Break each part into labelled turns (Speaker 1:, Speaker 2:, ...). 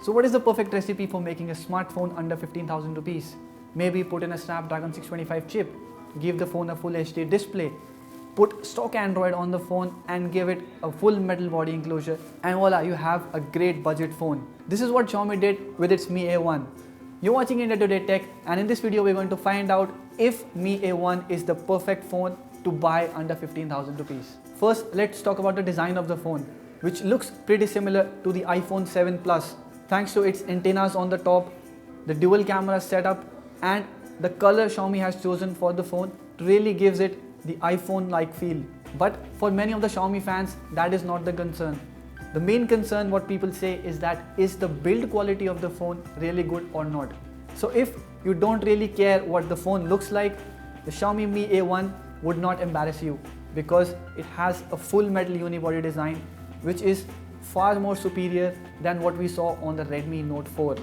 Speaker 1: So what is the perfect recipe for making a smartphone under 15,000 rupees? Maybe put in a Snapdragon 625 chip, give the phone a full HD display, put stock Android on the phone and give it a full metal body enclosure, and voila, you have a great budget phone. This is what Xiaomi did with its Mi A1. You're watching India Today Tech, and in this video we're going to find out if Mi A1 is the perfect phone to buy under 15,000 rupees. First, let's talk about the design of the phone, which looks pretty similar to the iPhone 7 Plus, thanks to its antennas on the top, the dual camera setup, and the color Xiaomi has chosen for the phone really gives it the iPhone-like feel. But for many of the Xiaomi fans, that is not the concern. The main concern what people say is that is the build quality of the phone really good or not. So if you don't really care what the phone looks like, the Xiaomi Mi A1 would not embarrass you because it has a full metal unibody design which is far more superior than what we saw on the Redmi Note 4.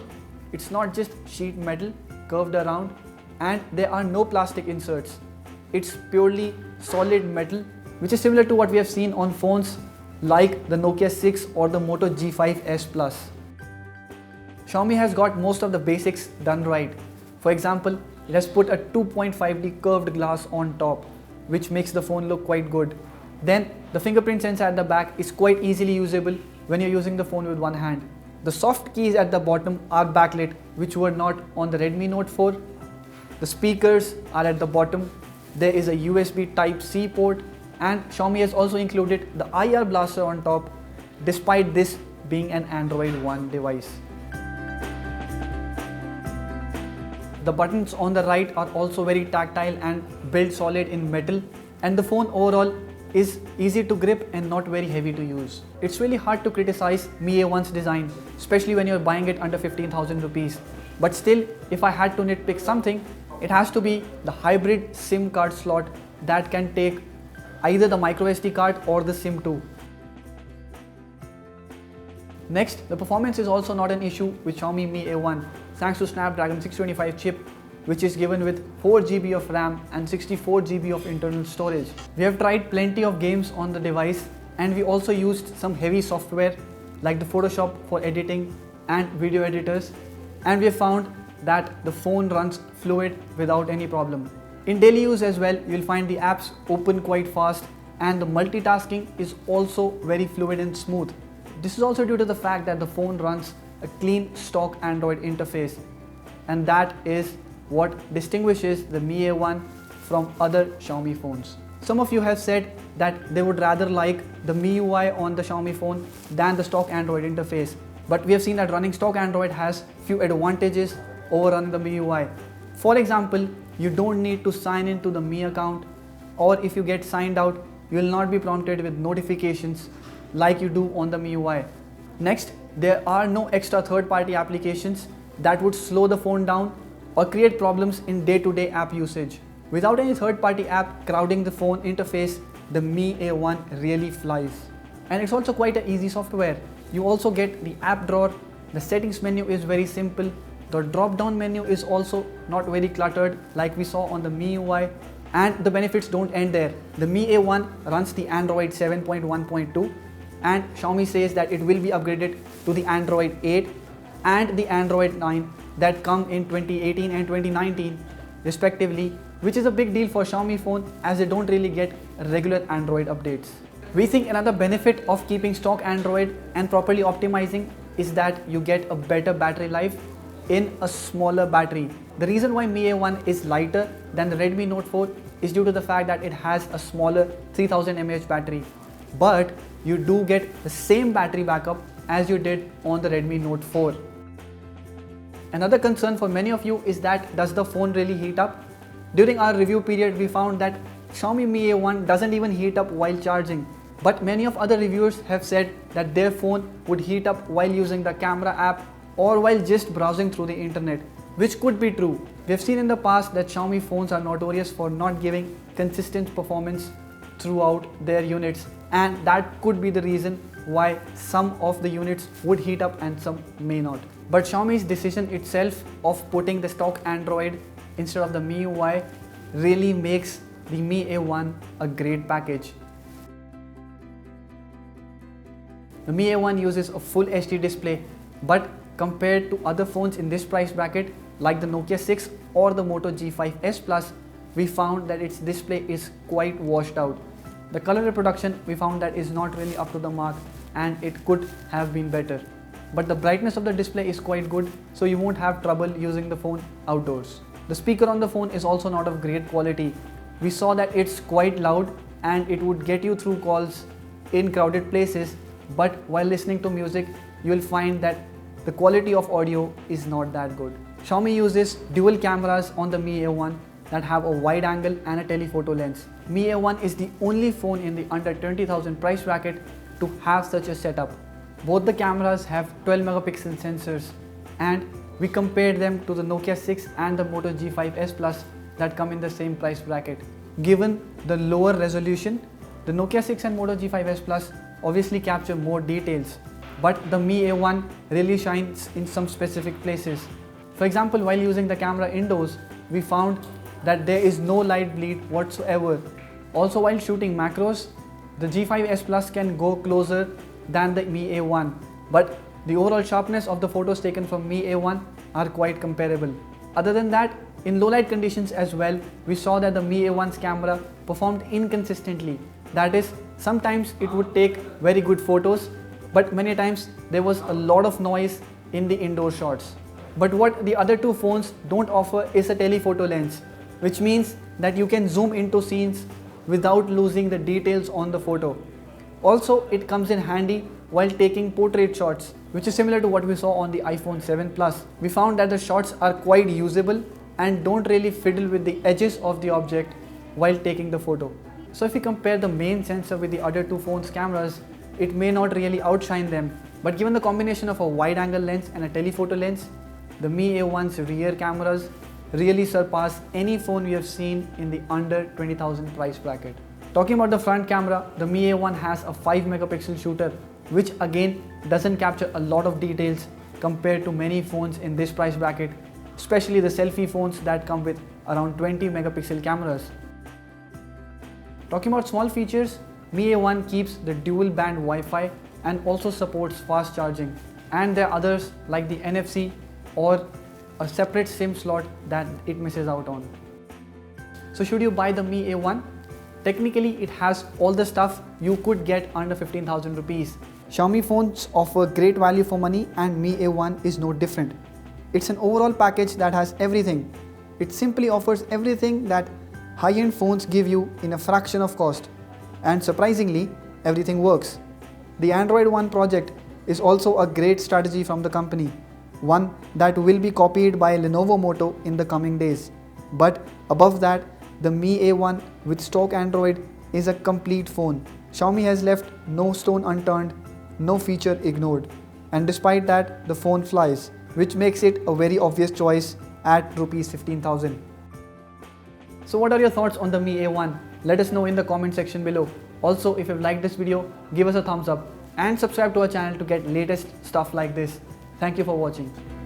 Speaker 1: It's not just sheet metal curved around and there are no plastic inserts. It's purely solid metal, which is similar to what we have seen on phones like the Nokia 6 or the Moto G5S Plus. Xiaomi has got most of the basics done right. For example, it has put a 2.5D curved glass on top, which makes the phone look quite good. Then the fingerprint sensor at the back is quite easily usable when you're using the phone with one hand. The soft keys at the bottom are backlit, which were not on the Redmi Note 4. The speakers are at the bottom. There is a USB Type-C port, and Xiaomi has also included the IR blaster on top, despite this being an Android One device. The buttons on the right are also very tactile and built solid in metal, and the phone overall is easy to grip and not very heavy to use. It's really hard to criticize Mi A1's design, especially when you're buying it under 15,000 rupees. But still, if I had to nitpick something, it has to be the hybrid SIM card slot that can take either the microSD card or the SIM 2. Next, the performance is also not an issue with Xiaomi Mi A1 thanks to Snapdragon 625 chip, which is given with 4GB of RAM and 64GB of internal storage. We have tried plenty of games on the device, and we also used some heavy software like the Photoshop for editing and video editors, and we have found that the phone runs fluid without any problem. In daily use as well, you'll find the apps open quite fast, and the multitasking is also very fluid and smooth. This is also due to the fact that the phone runs a clean stock Android interface, and that is what distinguishes the Mi A1 from other Xiaomi phones. Some of you have said that they would rather like the MIUI on the Xiaomi phone than the stock Android interface, but we have seen that running stock Android has few advantages over running the MIUI. For example, you don't need to sign into the Mi account, or if you get signed out, you will not be prompted with notifications like you do on the MIUI. Next, there are no extra third-party applications that would slow the phone down or create problems in day-to-day app usage. Without any third-party app crowding the phone interface, the Mi A1 really flies. And it's also quite an easy software. You also get the app drawer, the settings menu is very simple, the drop-down menu is also not very cluttered like we saw on the MIUI, and the benefits don't end there. The Mi A1 runs the Android 7.1.2, and Xiaomi says that it will be upgraded to the Android 8 and the Android 9 that come in 2018 and 2019 respectively, which is a big deal for Xiaomi phone as they don't really get regular Android updates. We think another benefit of keeping stock Android and properly optimizing is that you get a better battery life in a smaller battery. The reason why Mi A1 is lighter than the Redmi Note 4 is due to the fact that it has a smaller 3000 mAh battery, but you do get the same battery backup as you did on the Redmi Note 4. Another concern for many of you is that does the phone really heat up? During our review period, we found that Xiaomi Mi A1 doesn't even heat up while charging, but many of other reviewers have said that their phone would heat up while using the camera app or while just browsing through the internet, which could be true. We have seen in the past that Xiaomi phones are notorious for not giving consistent performance throughout their units, and that could be the reason why some of the units would heat up and some may not. But Xiaomi's decision itself of putting the stock Android instead of the MIUI really makes the Mi A1 a great package. The Mi A1 uses a full HD display, but compared to other phones in this price bracket like the Nokia 6 or the Moto G5S Plus, we found that its display is quite washed out. The color reproduction we found that is not really up to the mark and it could have been better. But the brightness of the display is quite good, so you won't have trouble using the phone outdoors. The speaker on the phone is also not of great quality. We saw that it's quite loud and it would get you through calls in crowded places, but while listening to music, you will find that the quality of audio is not that good. Xiaomi uses dual cameras on the Mi A1 that have a wide angle and a telephoto lens. Mi A1 is the only phone in the under 20,000 price bracket to have such a setup. Both the cameras have 12 megapixel sensors and we compared them to the Nokia 6 and the Moto G5S Plus that come in the same price bracket. Given the lower resolution, the Nokia 6 and Moto G5S Plus obviously capture more details, but the Mi A1 really shines in some specific places. For example, while using the camera indoors, we found that there is no light bleed whatsoever. Also, while shooting macros, the G5S Plus can go closer than the Mi A1, but the overall sharpness of the photos taken from Mi A1 are quite comparable. Other than that, in low light conditions as well, we saw that the Mi A1's camera performed inconsistently. That is, sometimes it would take very good photos, but many times there was a lot of noise in the indoor shots. But what the other two phones don't offer is a telephoto lens, which means that you can zoom into scenes without losing the details on the photo. Also, it comes in handy while taking portrait shots, which is similar to what we saw on the iPhone 7 Plus. We found that the shots are quite usable and don't really fiddle with the edges of the object while taking the photo. So if we compare the main sensor with the other two phones' cameras, it may not really outshine them, but given the combination of a wide angle lens and a telephoto lens, the Mi A1's rear cameras really surpass any phone we have seen in the under 20,000 price bracket. Talking about the front camera, the Mi A1 has a 5 megapixel shooter, which again doesn't capture a lot of details compared to many phones in this price bracket, especially the selfie phones that come with around 20 megapixel cameras. Talking about small features, Mi A1 keeps the dual band Wi-Fi and also supports fast charging, and there are others like the NFC or a separate SIM slot that it misses out on. So should you buy the Mi A1? Technically, it has all the stuff you could get under 15,000 rupees. Xiaomi phones offer great value for money and Mi A1 is no different. It's an overall package that has everything. It simply offers everything that high-end phones give you in a fraction of cost. And surprisingly, everything works. The Android One project is also a great strategy from the company, one that will be copied by Lenovo Moto in the coming days. But above that, the Mi A1 with stock Android is a complete phone. Xiaomi has left no stone unturned, no feature ignored. And despite that, the phone flies, which makes it a very obvious choice at Rs 15,000. So what are your thoughts on the Mi A1? Let us know in the comment section below. Also, if you've liked this video, give us a thumbs up and subscribe to our channel to get latest stuff like this. Thank you for watching.